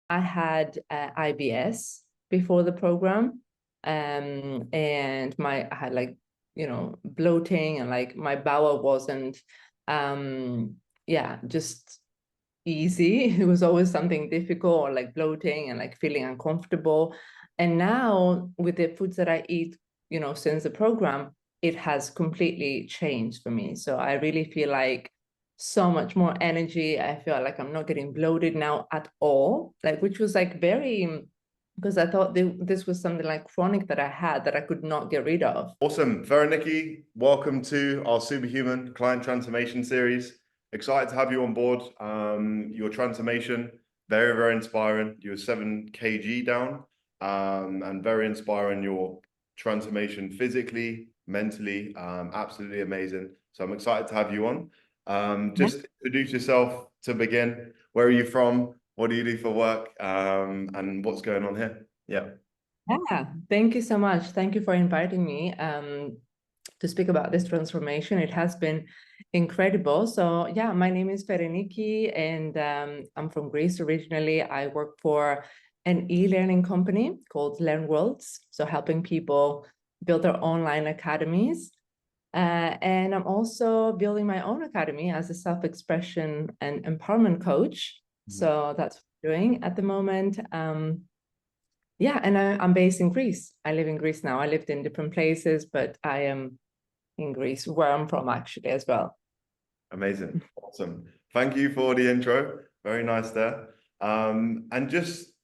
I had IBS before the program, and I had like, bloating, and like my bowel wasn't, just easy. It was always something difficult, or like bloating and like feeling uncomfortable. And now with the foods that I eat, since the program, it has completely changed for me. So I really feel like so much more energy. I feel like I'm not getting bloated now at all, like, which was like very, because I thought this was something like chronic that I had that I could not get rid of. Awesome. Ferenike, welcome to our Superhuman Client Transformation Series. Excited to have you on board. Your transformation, very, very inspiring. You were 7 kg down, and very inspiring. Your transformation physically, mentally, absolutely amazing. So I'm excited to have you on. Just introduce yourself to begin. Where are you from? What do you do for work? And what's going on here? Yeah. Yeah, thank you so much. Thank you for inviting me to speak about this transformation. It has been incredible. So yeah, my name is Ferenike, and I'm from Greece originally. I work for an e-learning company called Learn Worlds, so helping people build their online academies. And I'm also building my own academy as a self-expression and empowerment coach. So that's what I'm doing at the moment. Yeah, and I'm based in Greece. I live in Greece now. I lived in different places, but I am in Greece, where I'm from actually as well. Amazing. Awesome. Thank you for the intro. Very nice there. And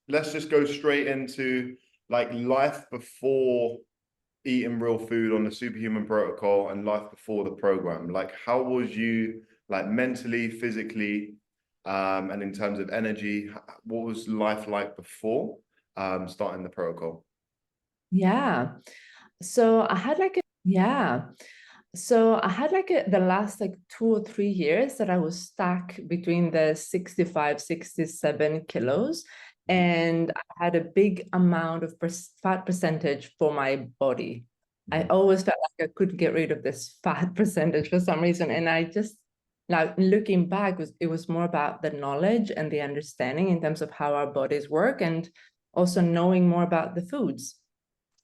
let's just go straight into like life before eating real food on the Superhuman Protocol and life before the program. Like, how was you like mentally, physically, and in terms of energy? What was life like before starting the protocol? Yeah. So I had like the last like 2 or 3 years that I was stuck between the 65, 67 kilos. And I had a big amount of fat percentage for my body. I always felt like I couldn't get rid of this fat percentage for some reason. And I just, like, looking back, it was more about the knowledge and the understanding in terms of how our bodies work, and also knowing more about the foods.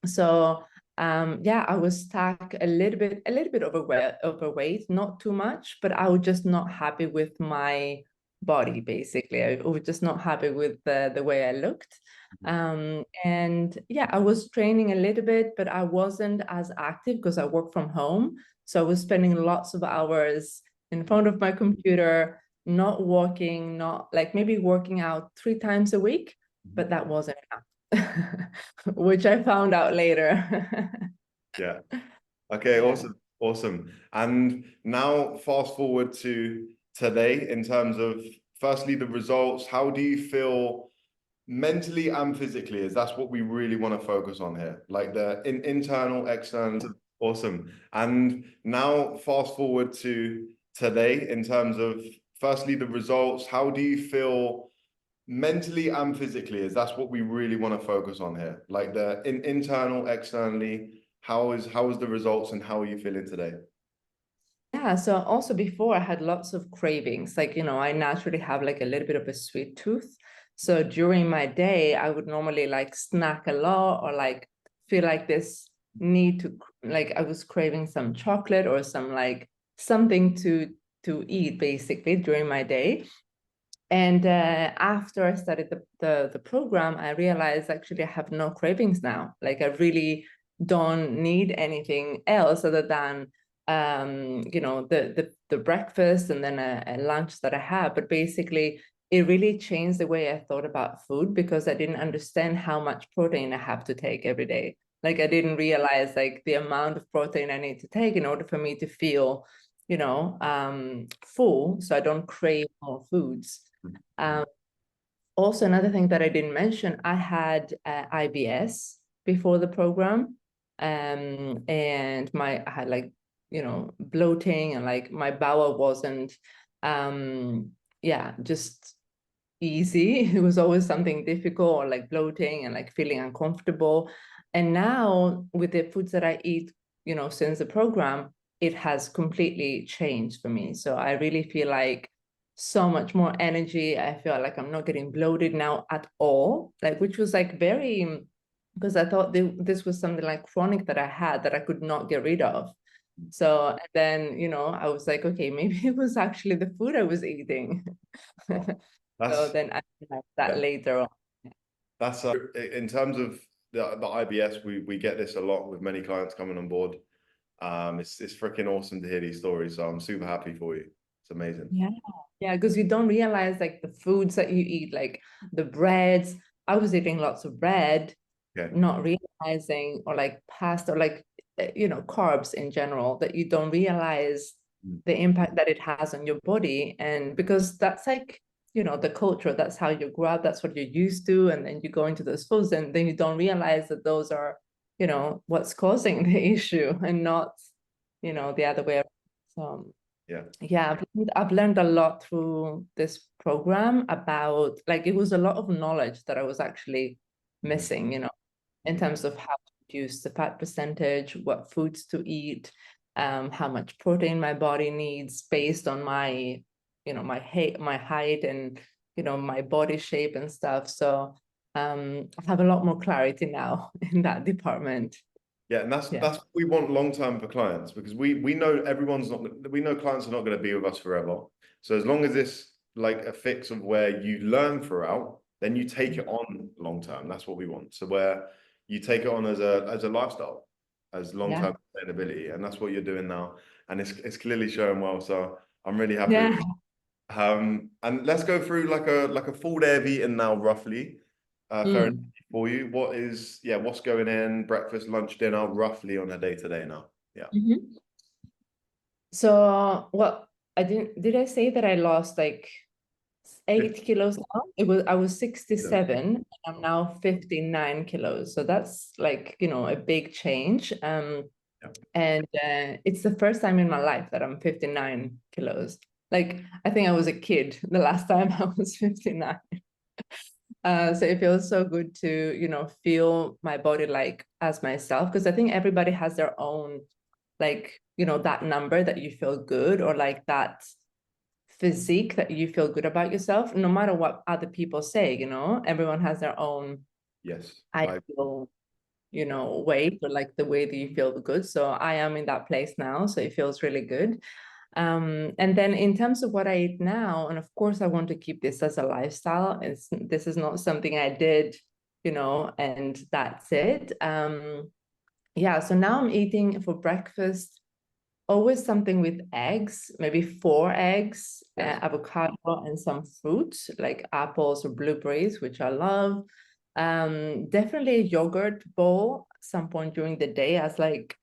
So yeah, I was stuck a little bit overweight, not too much, but I was just not happy with my body, basically. I was just not happy with the way I looked. And yeah, I was training a little bit, but I wasn't as active because I work from home. So I was spending lots of hours in front of my computer, not walking, not like maybe working out 3 times a week, but that wasn't enough. Which I found out later. Yeah. Okay, Yeah. awesome. Awesome. And now fast forward to today in terms of firstly the results. How do you feel mentally and physically? As that's what we really want to focus on here. Like the internal, external. Awesome. And now fast forward to today in terms of firstly the results. How do you feel mentally and physically? As that's what we really want to focus on here. Like the internal, externally. How is the results and how are you feeling today? Yeah, so also before I had lots of cravings. Like, I naturally have like a little bit of a sweet tooth. So during my day, I would normally like snack a lot, or like feel like this need to, like, I was craving some chocolate or some like something to eat basically during my day. And after I started the program, I realized actually I have no cravings now. Like, I really don't need anything else other than the breakfast and then a lunch that I have. But basically, it really changed the way I thought about food, because I didn't understand how much protein I have to take every day. Like, I didn't realize like the amount of protein I need to take in order for me to feel full, so I don't crave more foods. Um, Also, another thing that I didn't mention, I had IBS before the program, and I had like, bloating, and like my bowel wasn't, just easy. It was always something difficult, or like bloating and like feeling uncomfortable. And now with the foods that I eat, since the program, it has completely changed for me. So I really feel like so much more energy. I feel like I'm not getting bloated now at all, like, which was like very, because I thought this was something like chronic that I had that I could not get rid of. So and then, you know, I was like, okay, maybe it was actually the food I was eating. Wow. So That's then I realized that yeah. later on. That's in terms of the IBS, we get this a lot with many clients coming on board. It's freaking awesome to hear these stories. So I'm super happy for you. It's amazing. Yeah. Yeah, because you don't realize like the foods that you eat, like the breads. I was eating lots of bread, Okay. not realizing, or like pasta, or like, you know, carbs in general, that you don't realize Mm. the impact that it has on your body. And because that's like, you know, the culture, that's how you grow up, that's what you're used to. And then you go into those foods and then you don't realize that those are, you know, what's causing the issue and not, you know, the other way around. So Yeah. yeah, I've learned a lot through this program about, like, it was a lot of knowledge that I was actually Mhm. missing, you know, in Mhm. terms of how to reduce the fat percentage, what foods to eat, how much protein my body needs based on my, you know, my height and, you know, my body shape and stuff. So I have a lot more clarity now in that department. Yeah, and Yeah. that's what we want long term for clients because we know everyone's not we know clients are not going to be with us forever. So as long as it's like a fix of where you learn throughout, then you take it on long term. That's what we want. So where you take it on as a lifestyle, as long Yeah. term sustainability, and that's what you're doing now, and it's clearly showing well. So I'm really happy with Yeah. it. And let's go through like a full day of eating now, roughly. Ferenike, Mm. for you, what's going in, breakfast, lunch, dinner, roughly on a day to day now? Yeah. Mhm. So, well, did I say that I lost like 50 8 kilos now? I was kilos. 67 and I'm now 59 kilos. So that's like, you know, a big change. Yeah. And it's the first time in my life that I'm 59 kilos. Like, I think I was a kid the last time I was 59. So it feels so good to, you know, feel my body like as myself, because I think everybody has their own, like, you know, that number that you feel good, or like that physique that you feel good about yourself, no matter what other people say, you know, everyone has their own Yes. ideal, you know, weight, or like the way that you feel good. So I am in that place now. So it feels really good. And then in terms of what I eat now, and of course I want to keep this as a lifestyle. This is not something I did, you know, and that's it. Yeah, so now I'm eating for breakfast always something with eggs, maybe 4 eggs, Yes. avocado, and some fruits like apples or blueberries, which I love. Definitely a yogurt bowl at some point during the day, as like,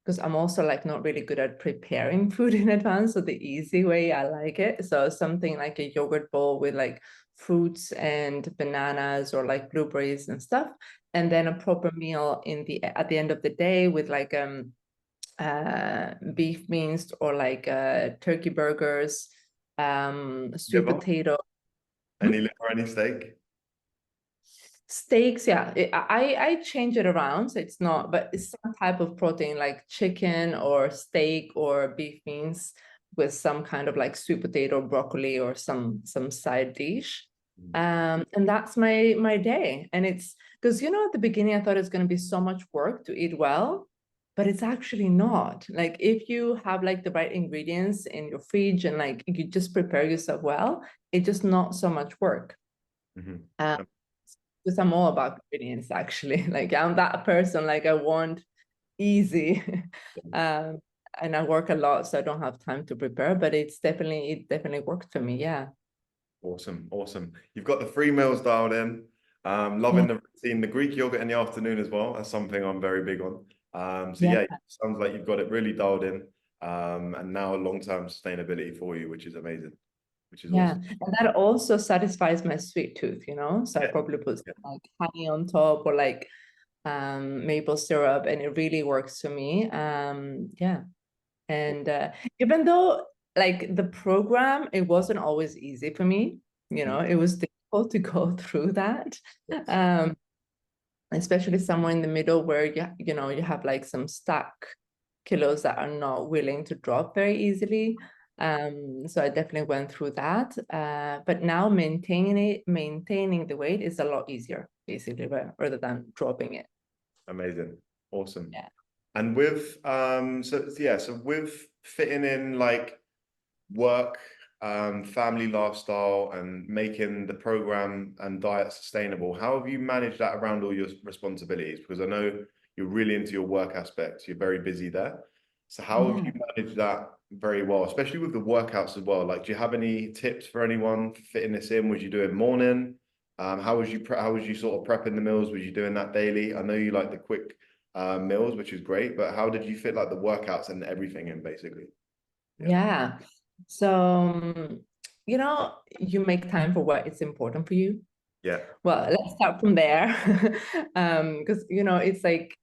because I'm also like not really good at preparing food in advance. So the easy way, I like it. So something like a yogurt bowl with like fruits and bananas or like blueberries and stuff. And then a proper meal at the end of the day with like beef minced or like turkey burgers, sweet Liver? potato. Any Hmm? liver, any steak? Steaks, yeah. I change it around, so it's not, but it's some type of protein like chicken or steak or beef beans with some kind of like sweet potato, broccoli, or some side dish. Mm. And that's my day. And it's because, you know, at the beginning I thought it's going to be so much work to eat well, but it's actually not. Like if you have like the right ingredients in your fridge and like you just prepare yourself well, it's just not so much work. Mhm. Um, because I'm all about convenience, actually. Like I'm that person, like I want easy. um, and I work a lot, so I don't have time to prepare, but it definitely worked for me. Yeah. Awesome, awesome. You've got the 3 meals dialed in. Yeah. Loving the routine, the Greek yogurt in the afternoon as well. That's something I'm very big on. So Yeah. yeah, sounds like you've got it really dialed in. And now long-term sustainability for you, which is amazing, which is Yeah. awesome. And that also satisfies my sweet tooth, you know? So I Yeah, probably put yeah. some, like honey on top, or like maple syrup, and it really works for me. Yeah. And even though like the program, it wasn't always easy for me, you know, Mm. it was difficult to go through that. Yes. Um, especially somewhere in the middle where you know you have like some stuck kilos that are not willing to drop very easily. So I definitely went through that. But now maintaining the weight is a lot easier, basically, rather than dropping it. Amazing. Awesome. Yeah. And with so with fitting in like work, family lifestyle and making the program and diet sustainable, how have you managed that around all your responsibilities? Because I know you're really into your work aspects, you're very busy there. So how have Yeah. you managed that very well, especially with the workouts as well? Like, do you have any tips for anyone for fitting this in? Was you doing morning? How was you sort of prepping the meals? Was you doing that daily? I know you like the quick meals, which is great, but how did you fit like the workouts and everything in basically? Yeah. Yeah. So, you make time for what is important for you. Yeah. Well, let's start from there. Because, it's like,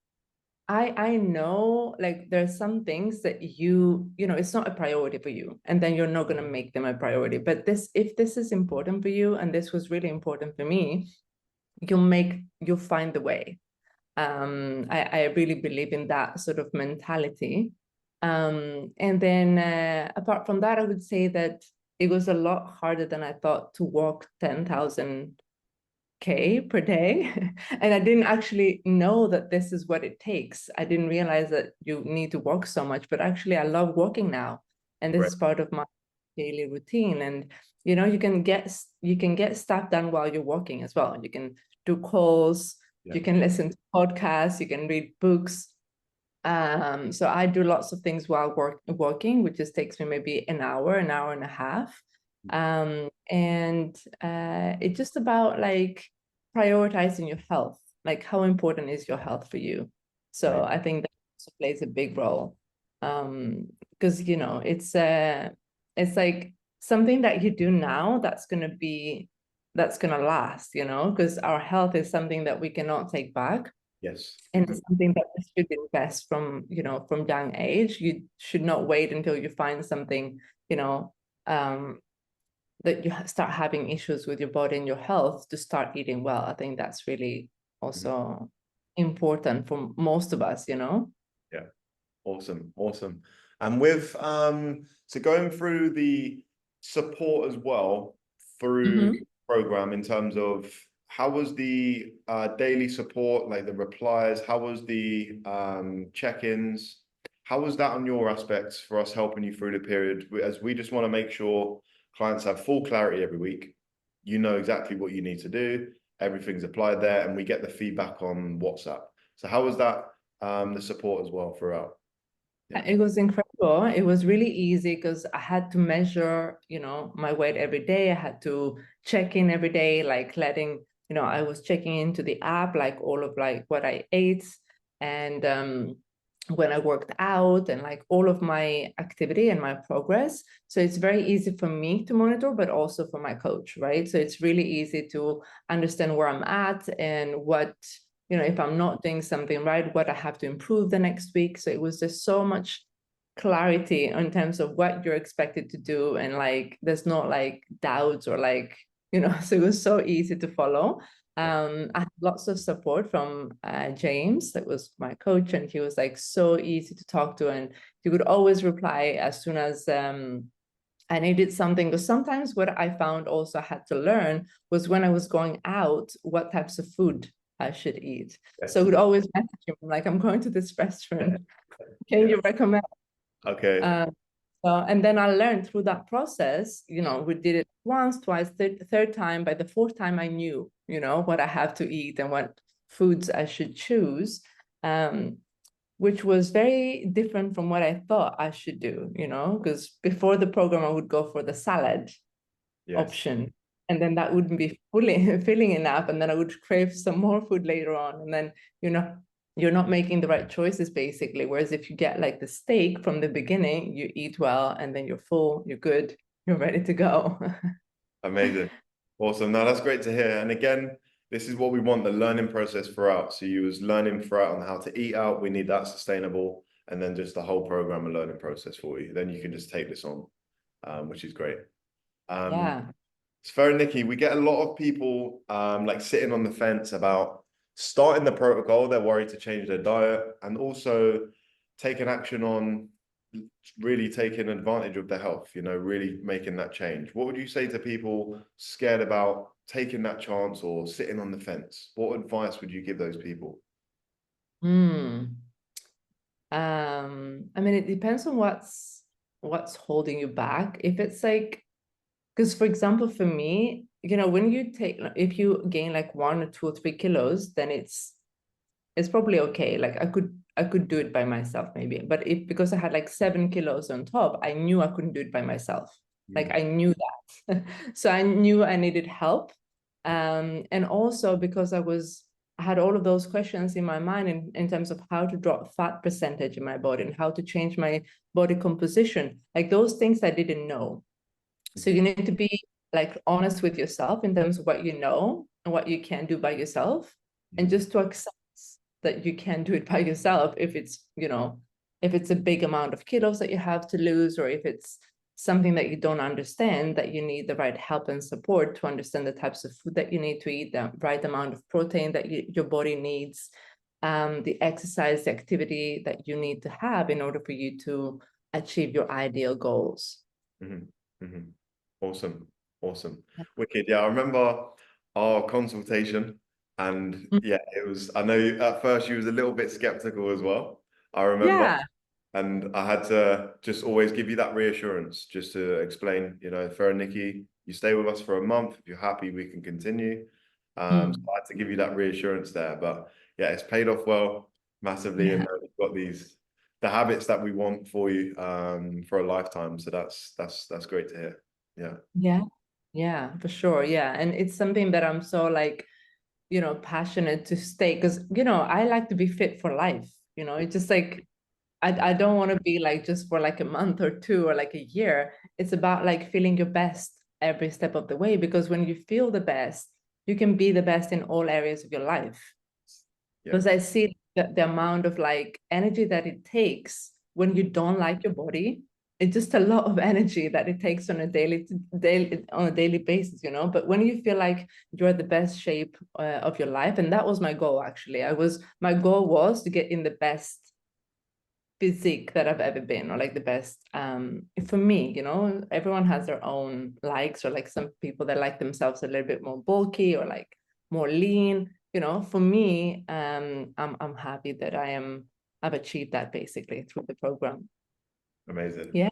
I know like there's some things that it's not a priority for you, and then you're not going to make them a priority. But if this is important for you, and this was really important for me, you'll find the way. I really believe in that sort of mentality. And then apart from that, I would say that it was a lot harder than I thought to walk 10,000 K per day. And I didn't actually know that this is what it takes. I didn't realize that you need to walk so much, but actually I love walking now. And this Right. is part of my daily routine. And you can get stuff done while you're walking as well. You can do calls, Yeah. you can listen to podcasts, you can read books. So I do lots of things while working, which just takes me maybe an hour and a half. And it's just about like prioritizing your health, like how important is your health for you. So Right. I think that also plays a big role. Because it's like something that you do now that's gonna last, because our health is something that we cannot take back. Yes. And it's something that we should invest from young age. You should not wait until you find something, um, that you start having issues with your body and your health to start eating well. I think that's really also important for most of us. Yeah. Awesome. Awesome. And with so going through the support as well through Mhm. the program in terms of how was the daily support, like the replies, how was the check-ins, how was that on your aspects for us helping you through the period? As we just want to make sure clients have full clarity every week. You know exactly what you need to do. Everything's applied there, and we get the feedback on WhatsApp. So how was that the support as well throughout? Yeah. It was incredible. It was really easy because I had to measure, my weight every day. I had to check in every day, like I was checking into the app, like all of like what I ate and when I worked out and like all of my activity and my progress. So it's very easy for me to monitor, but also for my coach, right? So it's really easy to understand where I'm at and if I'm not doing something right, what I have to improve the next week. So it was just so much clarity in terms of what you're expected to do. And like, there's not like doubts or like, so it was so easy to follow. I had lots of support from James, that was my coach, and he was like so easy to talk to. And he would always reply as soon as I needed something. Because sometimes what I found also I had to learn was when I was going out, what types of food I should eat. So I would always message him, like, I'm going to this restaurant. Can Yeah. you recommend? Okay. And then I learned through that process, we did it once, twice, third time. By the fourth time, I knew, what I have to eat and what foods I should choose, which was very different from what I thought I should do, because before the program, I would go for the salad Yes. option. And then that wouldn't be filling enough. And then I would crave some more food later on. And then, you're not making the right choices basically. Whereas if you get like the steak from the beginning, you eat well and then you're full, you're good, you're ready to go. Amazing. Awesome. Now that's great to hear. And again, this is what we want, the learning process throughout. So you was learning throughout on how to eat out. We need that sustainable. And then just the whole program, a learning process for you. Then you can just take this on, which is great. Yeah. It's very Nikki. We get a lot of people like sitting on the fence about starting the protocol. They're worried to change their diet and also taking action on really taking advantage of their health, you know, really making that change. What would you say to people scared about taking that chance or sitting on the fence? What advice would you give those people? I mean, it depends on what's holding you back. If it's like, because for example, for me, you know, when you take, if you gain like 1 or 2 or 3 kilos, then it's probably okay. Like I could do it by myself maybe. But if, because I had like 7 kilos on top, I knew I couldn't do it by myself. Like I knew that. So I knew I needed help. And also because I had all of those questions in my mind in terms of how to drop fat percentage in my body and how to change my body composition. Like those things I didn't know. So you need to be like honest with yourself in terms of what you know and what you can do by yourself, and just to accept that you can do it by yourself if it's, you know, if it's a big amount of kilos that you have to lose, or if it's something that you don't understand, that you need the right help and support to understand the types of food that you need to eat, the right amount of protein that your body needs, the exercise, the activity that you need to have in order for you to achieve your ideal goals. Awesome. Awesome. Wicked. Yeah, I remember our consultation, and yeah, it was, I know at first you was a little bit skeptical as well. I remember. Yeah. And I had to just always give you that reassurance, just to explain, you know, Ferenike, you stay with us for a month. If you're happy, we can continue. So I had to give you that reassurance there. But yeah, it's paid off well, massively, Yeah. and we've got the habits that we want for you for a lifetime. So that's great to hear. Yeah. Yeah. Yeah, for sure. Yeah. And it's something that I'm so like, you know, passionate to stay, because, you know, I like to be fit for life. You know, it's just like I don't want to be like just for like a month or two or like a year. It's about like feeling your best every step of the way, because when you feel the best, you can be the best in all areas of your life. Yeah. Because I see the amount of like energy that it takes when you don't like your body. It's just a lot of energy that it takes on a daily basis, you know. But when you feel like you're the best shape of your life, and that was my goal actually. My goal was to get in the best physique that I've ever been, or like the best for me, you know. Everyone has their own likes, or like some people that like themselves a little bit more bulky or like more lean, you know. For me, I'm happy that I've achieved that basically through the program. Amazing. Yeah.